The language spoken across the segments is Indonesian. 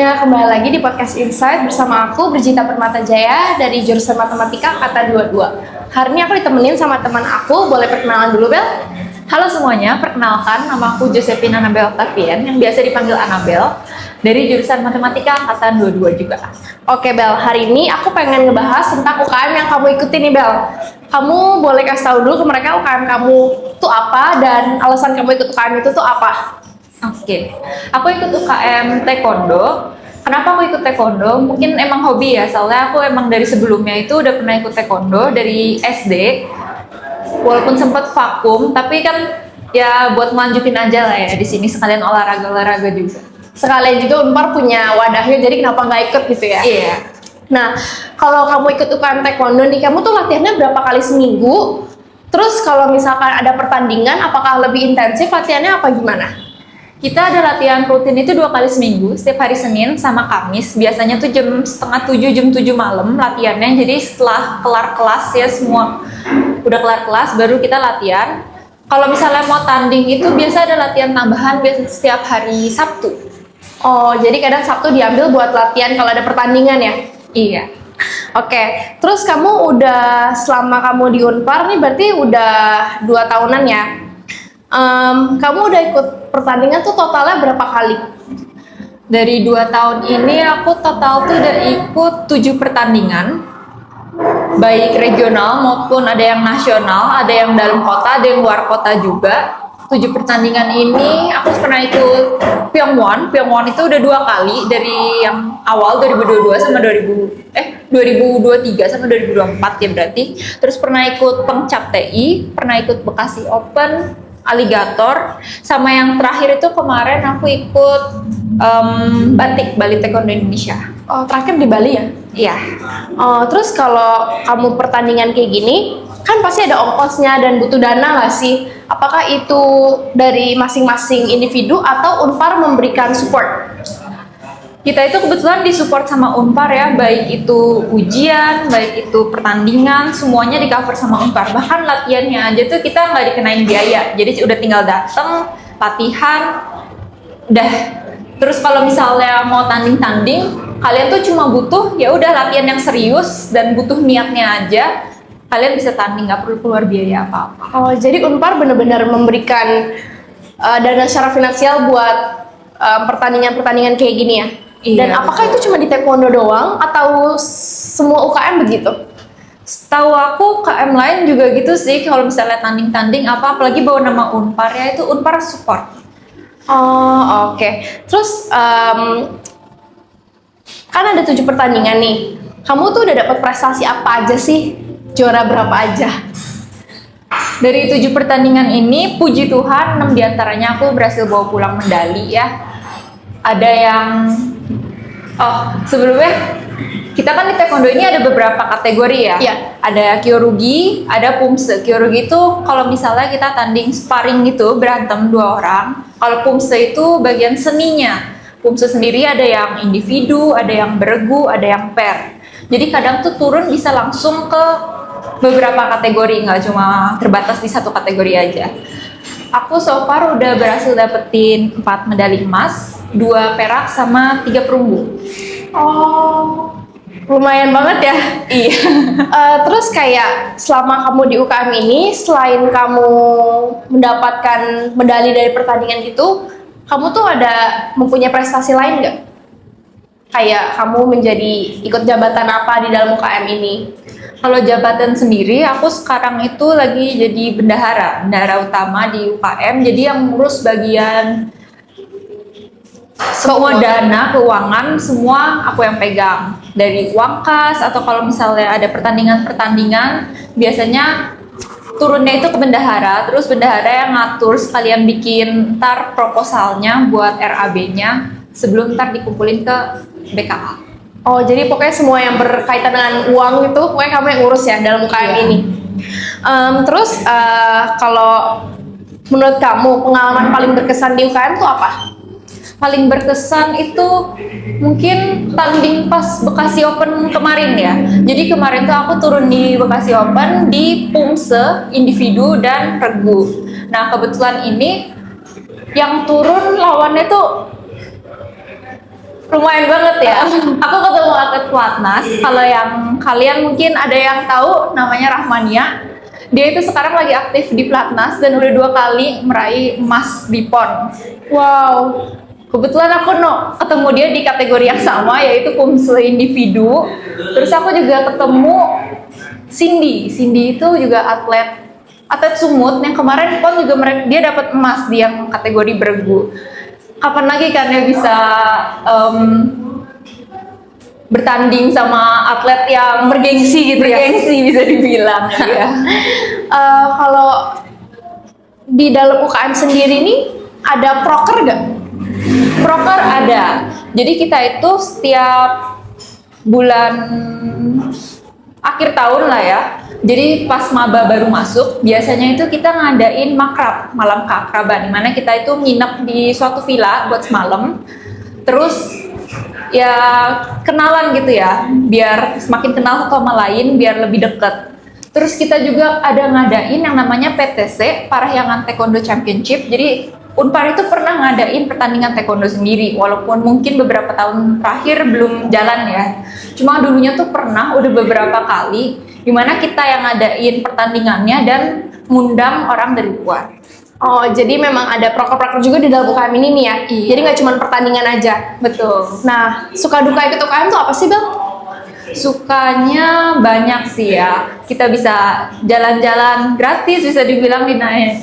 semuanya, kembali lagi di Podcast Insight bersama aku Berjita Permatajaya dari jurusan Matematika Angkatan 22. Hari ini aku ditemenin sama teman aku, boleh perkenalan dulu Bel? Halo semuanya, perkenalkan nama aku Josephine Anabel Octavian yang biasa dipanggil Anabel dari jurusan Matematika Angkatan 22 juga. Oke Bel, hari ini aku pengen ngebahas tentang UKM yang kamu ikutin nih Bel. Kamu boleh kasih tahu dulu ke mereka UKM kamu tuh apa dan alasan kamu ikut UKM itu tuh apa? Oke, aku ikut UKM Taekwondo. Kenapa aku ikut Taekwondo? Mungkin emang hobi ya, soalnya aku emang dari sebelumnya itu udah pernah ikut Taekwondo dari SD. Walaupun sempat vakum, tapi kan ya buat melanjutin aja lah ya di sini sekalian olahraga juga. Sekalian juga Unpar punya wadahnya, jadi kenapa nggak ikut gitu ya? Iya. Nah, kalau kamu ikut UKM Taekwondo nih, kamu tuh latihannya berapa kali seminggu? Terus kalau misalkan ada pertandingan, apakah lebih intensif latihannya apa gimana? Kita ada latihan rutin itu 2 kali seminggu, setiap hari Senin sama Kamis. Biasanya tuh jam setengah 7, jam 7 malam latihannya. Jadi setelah kelar kelas ya semua udah kelar kelas baru kita latihan. Kalau misalnya mau tanding itu biasa ada latihan tambahan biasa setiap hari Sabtu. Oh, jadi kadang Sabtu diambil buat latihan kalau ada pertandingan ya? Iya. Oke, terus kamu udah selama kamu di Unpar nih berarti udah 2 tahunan ya? Kamu udah ikut pertandingan tuh totalnya berapa kali? Dari 2 tahun ini aku total tuh udah ikut 7 pertandingan, baik regional maupun ada yang nasional, ada yang dalam kota, ada yang luar kota juga. 7 pertandingan ini aku pernah ikut Pyongwon. Pyongwon itu udah 2 kali dari yang awal 2022 sama 2023 sama 2024 ya berarti. Terus pernah ikut Pengcap TI, pernah ikut Bekasi Open, Alligator, sama yang terakhir itu kemarin aku ikut Bali Taekwondo Indonesia. Oh, terakhir di Bali ya? Iya. Oh, terus kalau kamu pertandingan kayak gini, kan pasti ada ongkosnya dan butuh dana nggak sih? Apakah itu dari masing-masing individu atau Unpar memberikan support? Kita itu kebetulan disupport sama Unpar ya, baik itu ujian, baik itu pertandingan, semuanya di cover sama Unpar. Bahkan latihannya aja tuh kita nggak dikenain biaya, jadi udah tinggal dateng, latihan, udah. Terus kalau misalnya mau tanding-tanding, kalian tuh cuma butuh ya udah latihan yang serius dan butuh niatnya aja, kalian bisa tanding, nggak perlu keluar biaya apa-apa. Oh, jadi Unpar benar-benar memberikan dana secara finansial buat pertandingan-pertandingan kayak gini ya? Iya, Dan apakah itu cuma di Taekwondo doang atau semua UKM begitu? Setahu aku KM lain juga gitu sih, kalau misalnya tanding-tanding apalagi bawa nama Unpar ya itu Unpar support. Oh, oke. Terus kan ada 7 pertandingan nih. Kamu tuh udah dapat prestasi apa aja sih? Juara berapa aja? Dari 7 pertandingan ini, puji Tuhan 6 diantaranya aku berhasil bawa pulang medali ya. Ada yang sebelumnya kita kan di Taekwondo ini ada beberapa kategori ya. Iya. Ada Kyorugi, ada Pumse. Kyorugi itu kalau misalnya kita tanding sparring gitu, berantem 2 orang. Kalau Pumse itu bagian seninya. Pumse sendiri ada yang individu, ada yang beregu, ada yang pair. Jadi kadang tuh turun bisa langsung ke beberapa kategori, nggak cuma terbatas di satu kategori aja. Aku so far udah berhasil dapetin 4 medali emas, 2 perak sama 3 perunggu. Oh, lumayan banget ya. Iya. Terus kayak selama kamu di UKM ini, selain kamu mendapatkan medali dari pertandingan itu, kamu tuh ada mempunyai prestasi lain nggak? Kayak kamu menjadi ikut jabatan apa di dalam UKM ini? Kalau jabatan sendiri, aku sekarang itu lagi jadi bendahara utama di UKM. Jadi yang ngurus bagian semua dana, keuangan, semua aku yang pegang. Dari uang kas atau kalau misalnya ada pertandingan, biasanya turunnya itu ke bendahara. Terus bendahara yang ngatur sekalian bikin ntar proposalnya buat RAB-nya sebelum ntar dikumpulin ke BKA. Oh, jadi pokoknya semua yang berkaitan dengan uang itu, pokoknya kamu yang ngurus ya dalam UKM ini. Terus kalau menurut kamu pengalaman paling berkesan di UKM itu apa? Paling berkesan itu mungkin tanding pas Bekasi Open kemarin ya. Jadi kemarin tuh aku turun di Bekasi Open di Pumse, individu dan regu. Nah kebetulan ini yang turun lawannya tuh lumayan banget ya. Aku ketemu atlet pelatnas. Kalau yang kalian mungkin ada yang tahu namanya Rahmania. Dia itu sekarang lagi aktif di pelatnas dan udah 2 kali meraih emas di PON. Wow. Kebetulan aku ketemu dia di kategori yang sama, yaitu pumse individu. Terus aku juga ketemu Cindy. Cindy itu juga atlet sumut yang kemarin PON juga dia dapat emas di yang kategori bergu. Kapan lagi kan dia bisa bertanding sama atlet yang Bergengsi gitu ya. bergengsi bisa dibilang ya. Kalau di dalam UKM sendiri nih ada proker nggak? Proker ada. Jadi kita itu setiap bulan akhir tahun lah ya. Jadi pas maba baru masuk, biasanya itu kita ngadain makrab, malam keakraban, dimana kita itu nginep di suatu villa buat semalam. Terus ya kenalan gitu ya, biar semakin kenal satu sama lain, biar lebih deket. Terus kita juga ada ngadain yang namanya PTC, Parahyangan Taekwondo Championship. Jadi Unpar itu pernah ngadain pertandingan taekwondo sendiri, walaupun mungkin beberapa tahun terakhir belum jalan ya. Cuma dulunya tuh pernah, udah beberapa kali, dimana kita yang ngadain pertandingannya dan ngundang orang dari luar. Oh, jadi memang ada proker-proker juga di dalam UKM ini nih ya? Iya. Jadi nggak cuma pertandingan aja? Betul. Nah, suka duka ikut UKM tuh apa sih, Bel? Sukanya banyak sih ya. Kita bisa jalan-jalan gratis, bisa dibilang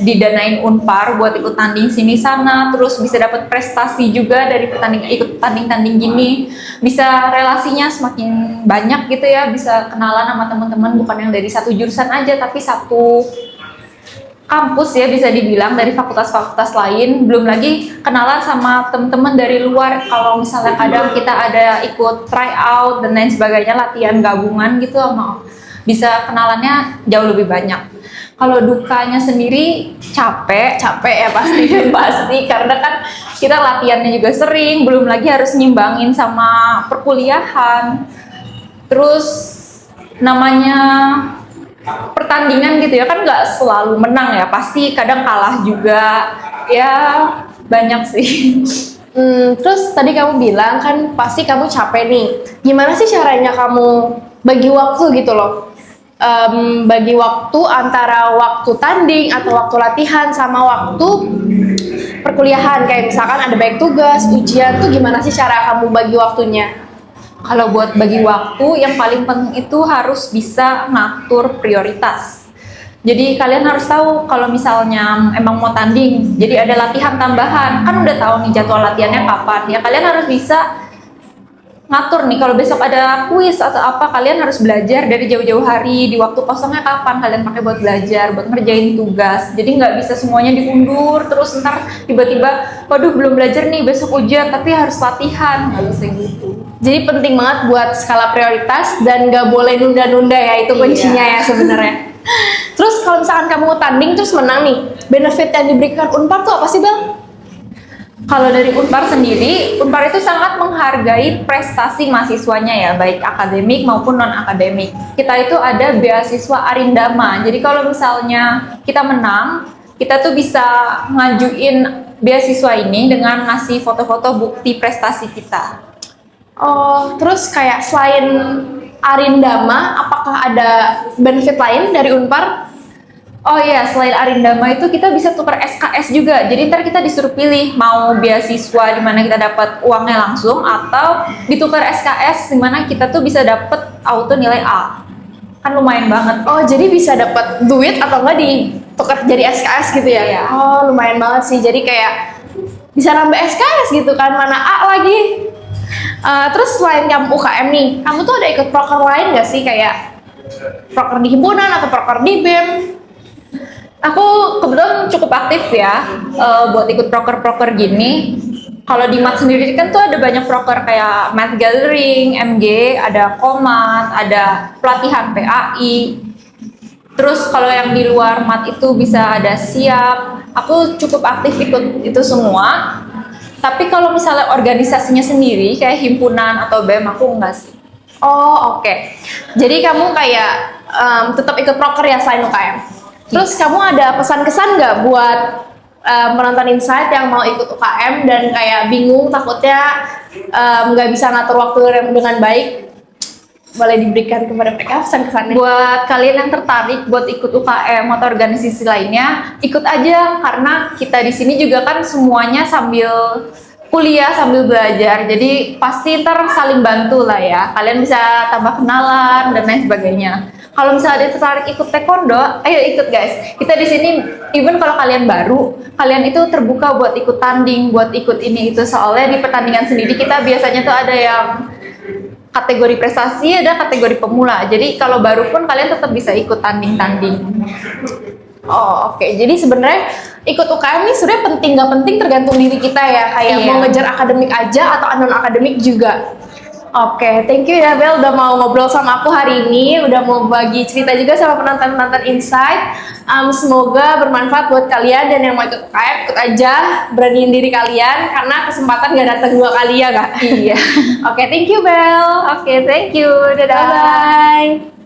didanain Unpar buat ikut tanding sini sana, terus bisa dapat prestasi juga dari ikut tanding-tanding gini. Bisa relasinya semakin banyak gitu ya, bisa kenalan sama teman-teman bukan yang dari satu jurusan aja tapi satu kampus ya, bisa dibilang dari fakultas-fakultas lain. Belum lagi kenalan sama teman-teman dari luar. Kalau misalnya kadang kita ada ikut try out dan lain sebagainya, latihan gabungan gitu, bisa kenalannya jauh lebih banyak. Kalau dukanya sendiri capek ya pasti. Pasti, karena kan kita latihannya juga sering, belum lagi harus nyimbangin sama perkuliahan. Terus namanya pertandingan gitu ya, kan nggak selalu menang ya, pasti kadang kalah juga ya, banyak sih. Terus tadi kamu bilang kan pasti kamu capek nih. Gimana sih caranya kamu bagi waktu gitu loh? Bagi waktu antara waktu tanding atau waktu latihan sama waktu perkuliahan, kayak misalkan ada banyak tugas, ujian tuh gimana sih cara kamu bagi waktunya? Kalau buat bagi waktu, yang paling penting itu harus bisa ngatur prioritas. Jadi kalian harus tahu kalau misalnya emang mau tanding, jadi ada latihan tambahan, kan udah tahu nih jadwal latihannya kapan. Ya kalian harus bisa ngatur nih, kalau besok ada kuis atau apa, kalian harus belajar dari jauh-jauh hari, di waktu kosongnya kapan kalian pakai buat belajar, buat ngerjain tugas. Jadi nggak bisa semuanya diundur, terus ntar tiba-tiba, waduh belum belajar nih, besok ujian tapi harus latihan, nggak bisa gitu. Jadi penting banget buat skala prioritas dan nggak boleh nunda-nunda ya, itu kuncinya ya sebenarnya. Terus kalau misalkan kamu tanding terus menang nih, benefit yang diberikan Unpar tuh apa sih, Bel? Kalau dari Unpar sendiri, Unpar itu sangat menghargai prestasi mahasiswanya ya, baik akademik maupun non-akademik. Kita itu ada beasiswa Arindama, jadi kalau misalnya kita menang, kita tuh bisa ngajuin beasiswa ini dengan ngasih foto-foto bukti prestasi kita. Oh, terus kayak selain Arindama, apakah ada benefit lain dari Unpar? Oh iya, selain Arindama itu kita bisa tukar SKS juga. Jadi ntar kita disuruh pilih mau beasiswa di mana kita dapat uangnya langsung, atau ditukar SKS di mana kita tuh bisa dapat auto nilai A. Kan lumayan banget. Oh, jadi bisa dapat duit atau enggak ditukar jadi SKS gitu ya? Iya. Oh, lumayan banget sih. Jadi kayak bisa nambah SKS gitu kan, mana A lagi. Terus selain kamu UKM nih, kamu tuh ada ikut proker lain nggak sih, kayak proker di himpunan atau proker di BEM? Aku kebetulan cukup aktif ya buat ikut proker-proker gini. Kalau di MAT sendiri kan tuh ada banyak proker kayak Math Gathering, MG, ada Komat, ada pelatihan PAI. Terus kalau yang di luar MAT itu bisa ada SIAP. Aku cukup aktif ikut itu semua. Tapi kalau misalnya organisasinya sendiri kayak himpunan atau BEM, aku enggak sih. Oh, oke. Jadi kamu kayak tetap ikut proker ya selain UKM? Terus kamu ada pesan-kesan nggak buat penonton Insight yang mau ikut UKM dan kayak bingung, takutnya nggak bisa ngatur waktu dengan baik, boleh diberikan kepada mereka pesan-kesannya? Buat kalian yang tertarik buat ikut UKM atau organisasi lainnya, ikut aja karena kita di sini juga kan semuanya sambil kuliah sambil belajar, jadi pasti ntar saling bantu lah ya. Kalian bisa tambah kenalan dan lain sebagainya. Kalau misalnya ada tertarik ikut taekwondo, ayo ikut guys. Kita di sini, even kalau kalian baru, kalian itu terbuka buat ikut tanding, buat ikut ini itu. Soalnya di pertandingan sendiri kita biasanya tuh ada yang kategori prestasi, ada kategori pemula. Jadi kalau baru pun kalian tetap bisa ikut tanding-tanding. Oh, oke. Jadi sebenarnya ikut UKM ini sebenarnya penting nggak penting tergantung diri kita ya. Kayak Iya. mau ngejar akademik aja atau non akademik juga. Oke, thank you ya Bel udah mau ngobrol sama aku hari ini, udah mau bagi cerita juga sama penonton-penonton Insight. Semoga bermanfaat buat kalian, dan yang mau ikut UKM ikut aja, beraniin diri kalian karena kesempatan gak datang 2 kali ya kak. Iya. Oke, thank you Bel. Oke, thank you. Dadah. Bye bye.